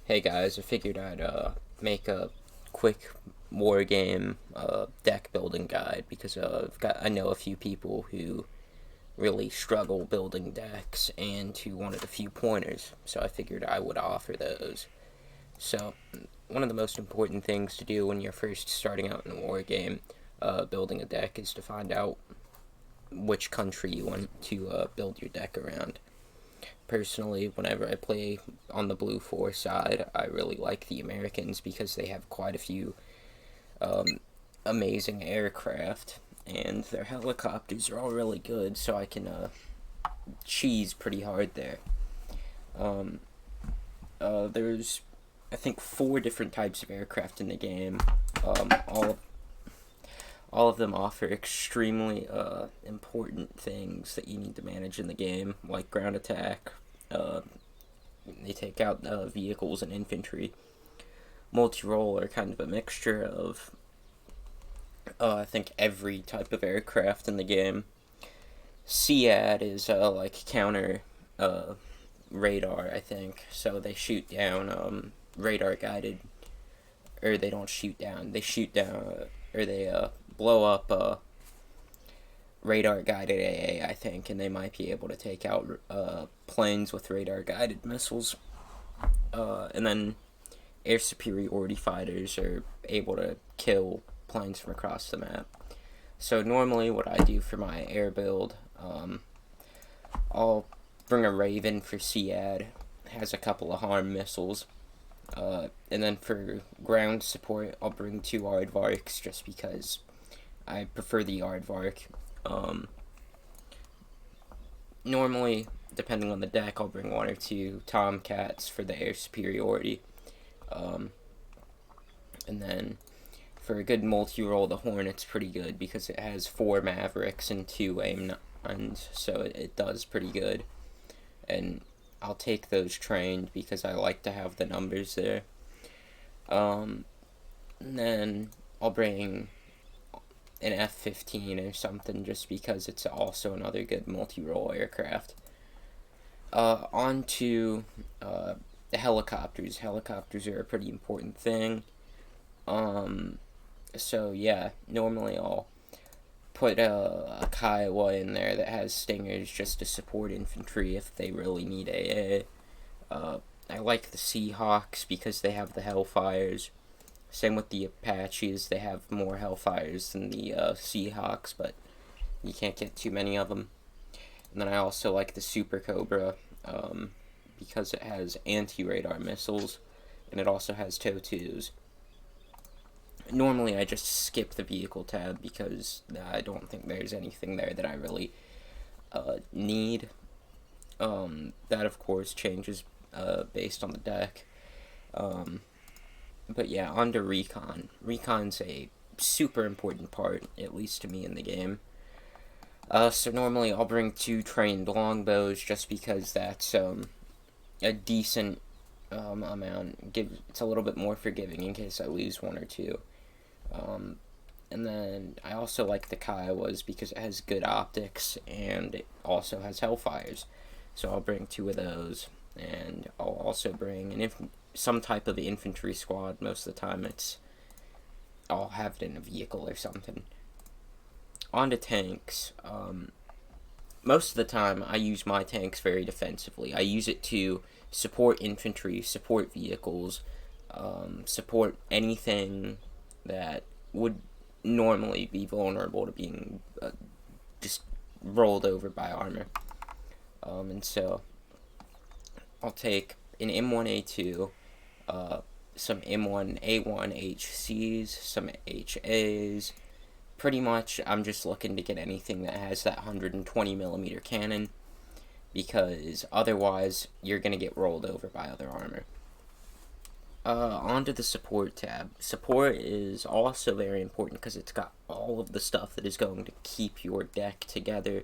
Hey guys, I figured I'd make a quick war game deck building guide because I know a few people who really struggle building decks and who wanted a few pointers, so I figured I would offer those. So, one of the most important things to do when you're first starting out in a war game building a deck is to find out which country you want to build your deck around. Personally, whenever I play on the Blue 4 side, I really like the Americans because they have quite a few amazing aircraft, and their helicopters are all really good, so I can cheese pretty hard there. Um, there's, I think, four different types of aircraft in the game. All of them offer extremely important things that you need to manage in the game, like ground attack. Uh, they take out vehicles and infantry. Multi-role are kind of a mixture of, I think, every type of aircraft in the game. SEAD is like counter radar, I think. So they shoot down radar guided, or they don't shoot down. They shoot down, or they blow up radar guided AA, I think, and they might be able to take out planes with radar guided missiles. And then air superiority fighters are able to kill planes from across the map. So normally, what I do for my air build, I'll bring a Raven for SEAD, has a couple of harm missiles. And then for ground support, I'll bring two Aardvarks just because I prefer the Aardvark. Normally, depending on the deck, I'll bring one or two Tomcats for the air superiority. And then for a good multi-roll, the Hornet's pretty good because it has four Mavericks and two AIM-9s, so it does pretty good. And I'll take those trained because I like to have the numbers there. And then I'll bring an F-15 or something just because it's also another good multi-role aircraft. On to the helicopters. Helicopters are a pretty important thing. So yeah, normally I'll put a Kiowa in there that has stingers just to support infantry if they really need AA. I like the Seahawks because they have the Hellfires. Same with the Apaches, they have more Hellfires than the Seahawks, but you can't get too many of them. And then I also like the Super Cobra because it has anti-radar missiles, and it also has TOW2s. Normally I just skip the vehicle tab because I don't think there's anything there that I really need. That of course changes based on the deck. But yeah, on to Recon. Recon's a super important part, at least to me in the game. So normally I'll bring two trained longbows just because that's a decent amount. It's a little bit more forgiving in case I lose one or two. And then I also like the Kiowas because it has good optics and it also has Hellfires. So I'll bring two of those, and I'll also bring some type of infantry squad. Most of the time I'll have it in a vehicle or something. On to tanks. Most of the time I use my tanks very defensively. I use it to support infantry, support vehicles, support anything that would normally be vulnerable to being just rolled over by armor. And so I'll take an M1A2, some M1A1 HCs, some HAs. Pretty much I'm just looking to get anything that has that 120mm cannon, because otherwise you're going to get rolled over by other armor. Onto the support tab. Support is also very important because it's got all of the stuff that is going to keep your deck together,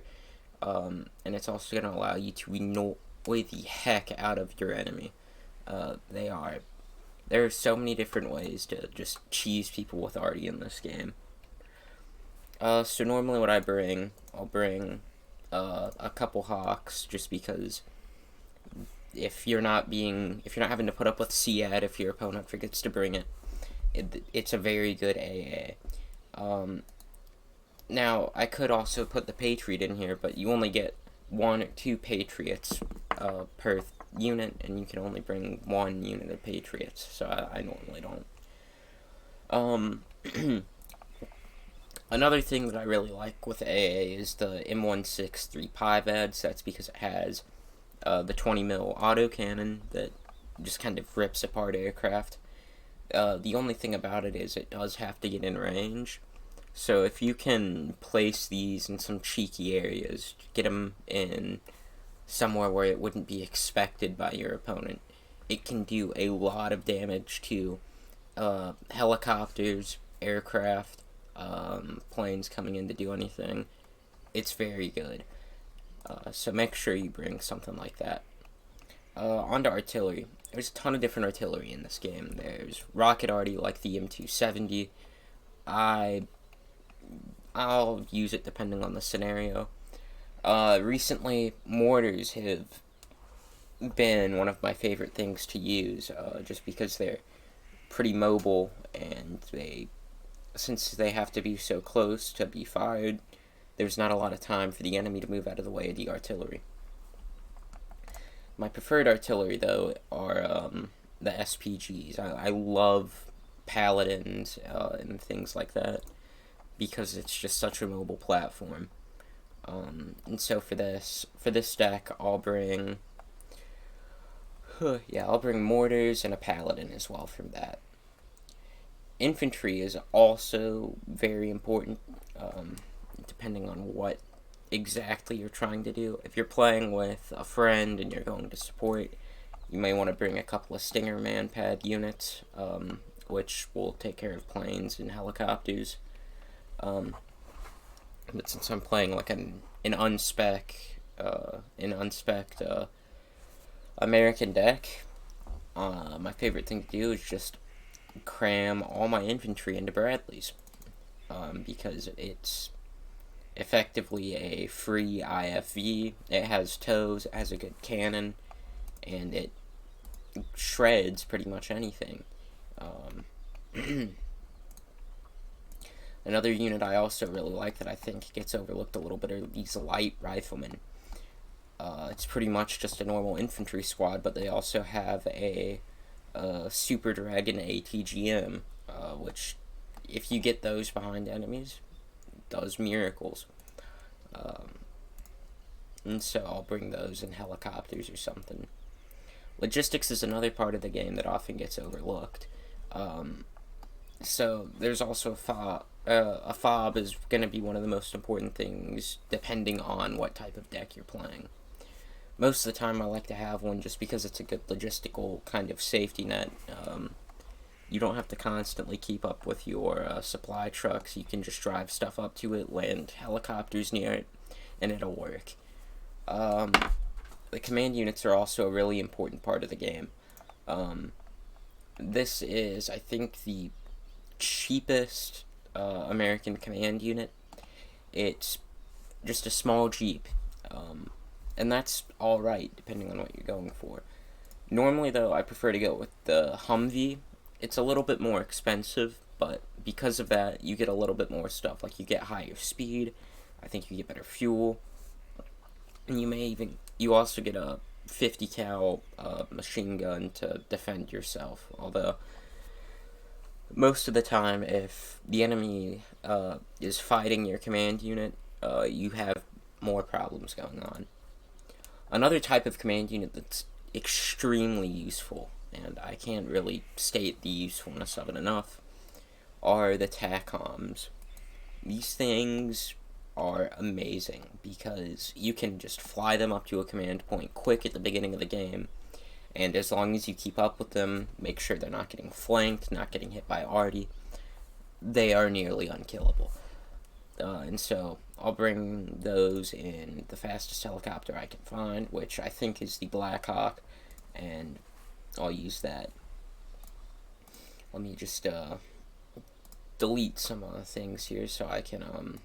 and it's also going to allow you to annoy the heck out of your enemy. There are so many different ways to just cheese people with arty in this game. So normally what I'll bring a couple Hawks just because if you're not having to put up with CAD if your opponent forgets to bring it, it's a very good AA. Now, I could also put the Patriot in here, but you only get 1 or 2 Patriots per unit, and you can only bring 1 unit of Patriots, so I normally don't. Another thing that I really like with AA is the M1635 ads. That's because it has the 20 mil autocannon that just kind of rips apart aircraft. The only thing about it is it does have to get in range. So if you can place these in some cheeky areas, get them in somewhere where it wouldn't be expected by your opponent, it can do a lot of damage to helicopters, aircraft, planes coming in to do anything. It's very good. So make sure you bring something like that. On to artillery. There's a ton of different artillery in this game. There's rocket arty like the M270. I'll use it depending on the scenario. Recently, mortars have been one of my favorite things to use, just because they're pretty mobile, and since they have to be so close to be fired, there's not a lot of time for the enemy to move out of the way of the artillery. My preferred artillery, though, are the SPGs. I love paladins and things like that, because it's just such a mobile platform. And so for this deck, I'll bring mortars and a paladin as well from that. Infantry is also very important, depending on what exactly you're trying to do. If you're playing with a friend and you're going to support, you may want to bring a couple of Stinger man-pad units, which will take care of planes and helicopters. But since I'm playing like an unspec American deck, my favorite thing to do is just cram all my infantry into Bradleys, because it's effectively a free IFV. It has tows, it has a good cannon, and it shreds pretty much anything. Another unit I also really like that I think gets overlooked a little bit are these light riflemen. It's pretty much just a normal infantry squad, but they also have a Super Dragon ATGM, which, if you get those behind enemies, does miracles. And so I'll bring those in helicopters or something. Logistics is another part of the game that often gets overlooked. So there's also a fob is going to be one of the most important things depending on what type of deck you're playing. Most of the time I like to have one just because it's a good logistical kind of safety net. You don't have to constantly keep up with your supply trucks. You can just drive stuff up to it, land helicopters near it, and it'll work. The command units are also a really important part of the game. This is, I think, the cheapest American command unit. It's just a small Jeep, and that's alright depending on what you're going for. Normally, though, I prefer to go with the Humvee. It's a little bit more expensive, but because of that, you get a little bit more stuff. Like, you get higher speed, I think you get better fuel, and you also get a 50 cal machine gun to defend yourself. Although, most of the time, if the enemy is fighting your command unit, you have more problems going on. Another type of command unit that's extremely useful, and I can't really state the usefulness of it enough, are the TACOMs. These things are amazing because you can just fly them up to a command point quick at the beginning of the game, and as long as you keep up with them, make sure they're not getting flanked, not getting hit by arty, they are nearly unkillable. And so I'll bring those in the fastest helicopter I can find, which I think is the Black Hawk, and I'll use that. Let me just delete some things here so I can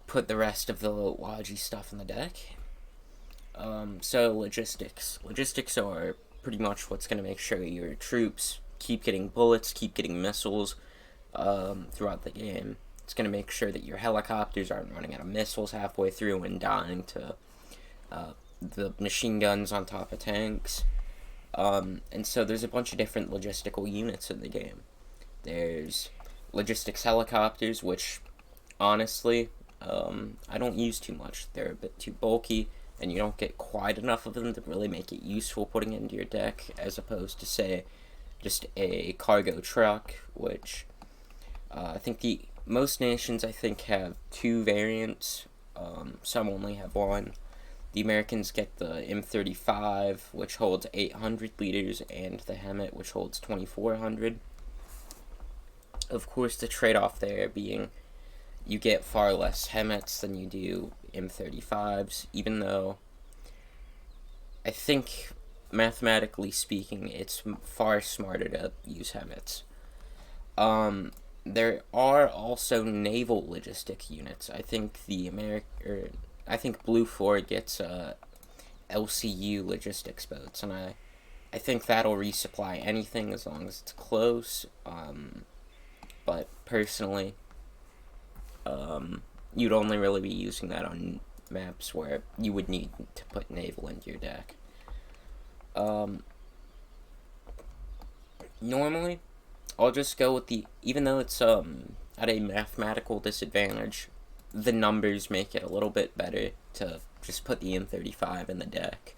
put the rest of the Logi stuff in the deck. So logistics. Logistics are pretty much what's going to make sure your troops keep getting bullets, keep getting missiles throughout the game. It's going to make sure that your helicopters aren't running out of missiles halfway through and dying to the machine guns on top of tanks. And so there's a bunch of different logistical units in the game. There's logistics helicopters, which honestly, I don't use too much. They're a bit too bulky, and you don't get quite enough of them to really make it useful putting it into your deck, as opposed to, say, just a cargo truck, which I think most nations, I think, have 2 variants. Some only have 1. The Americans get the M35, which holds 800 liters, and the Hemet, which holds 2,400. Of course, the trade-off there being you get far less Hemets than you do M35s, even though I think, mathematically speaking, it's far smarter to use Hemets. There are also naval logistic units. I think I think Blue Ford gets LCU logistics boats, and I think that'll resupply anything as long as it's close. But personally, you'd only really be using that on maps where you would need to put naval into your deck. Normally, I'll just go with even though it's at a mathematical disadvantage, the numbers make it a little bit better to just put the M35 in the deck,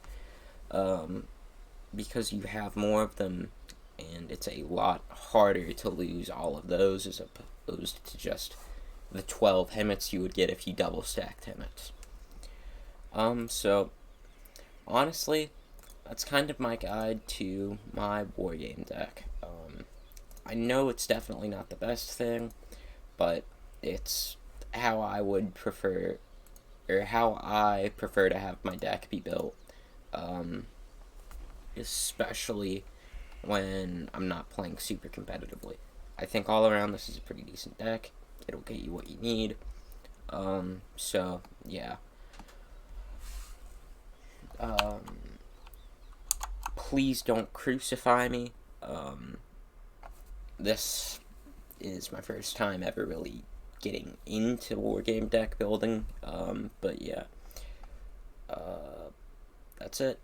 because you have more of them, and it's a lot harder to lose all of those as opposed to just the 12 Hemets you would get if you double stacked Hemets. So honestly, that's kind of my guide to my Wargame deck. I know it's definitely not the best thing, but it's how I would prefer, or how I prefer to have my deck be built, especially when I'm not playing super competitively. I think all around this is a pretty decent deck. It'll get you what you need. So yeah. Please don't crucify me. This is my first time ever really getting into Wargame deck building. But yeah. That's it.